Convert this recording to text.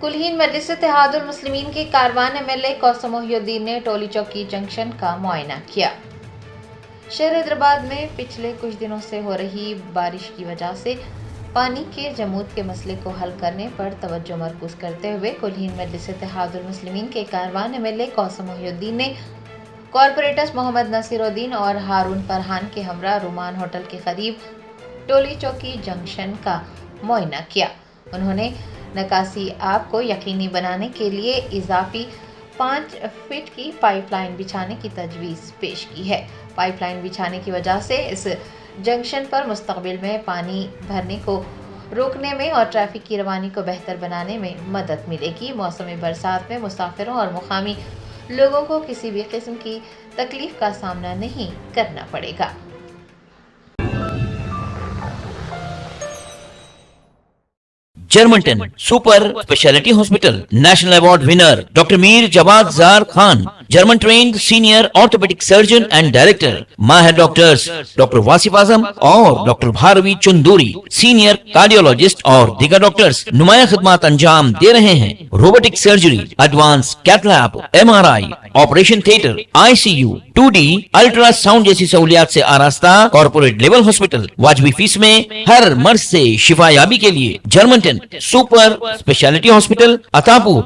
کلہین مجلس اتحاد المسلمین کے کاروان ایم ایل اے کوثر محی الدین نے ٹولی چوکی جنکشن کا معائنہ کیا۔ شہر حیدرآباد میں پچھلے کچھ دنوں سے ہو رہی بارش کی وجہ سے پانی کے جمود کے مسئلے کو حل کرنے پر توجہ مرکوز کرتے ہوئے کلہین مجلس اتحاد المسلمین کے کاروان ایم ایل اے کوثر محی الدین نے کارپوریٹرز محمد نصیر الدین اور ہارون فرحان کے ہمراہ رومان ہوٹل کے قریب ٹولی چوکی جنکشن کا معائنہ کیا۔ انہوں نے نکاسی آب کو یقینی بنانے کے لیے اضافی 5 فٹ کی پائپ لائن بچھانے کی تجویز پیش کی ہے۔ پائپ لائن بچھانے کی وجہ سے اس جنکشن پر مستقبل میں پانی بھرنے کو روکنے میں اور ٹریفک کی روانی کو بہتر بنانے میں مدد ملے گی۔ موسم برسات میں مسافروں اور مقامی لوگوں کو کسی بھی قسم کی تکلیف کا سامنا نہیں کرنا پڑے گا۔ Germanten super speciality hospital national award winner doctor Mir Jawad Zar Khan, German trained senior orthopaedic surgeon and director, ماہر ڈاکٹرز ڈاکٹر واصف اعظم اور doctor Bharavi Chanduri, senior cardiologist اور دیگر ڈاکٹرز نمایاں خدمات انجام دے رہے ہیں۔ Robotic surgery, advance cath lab, MRI، operation theatre, ICU، 2D ultra sound جیسی سہولیات سے آراستہ کارپوریٹ لیول ہاسپٹل، واجبی فیس میں ہر مرض سے شفا یابی کے لیے جرمنٹن سپر اسپیشلٹی ہاسپٹل، عطاپور۔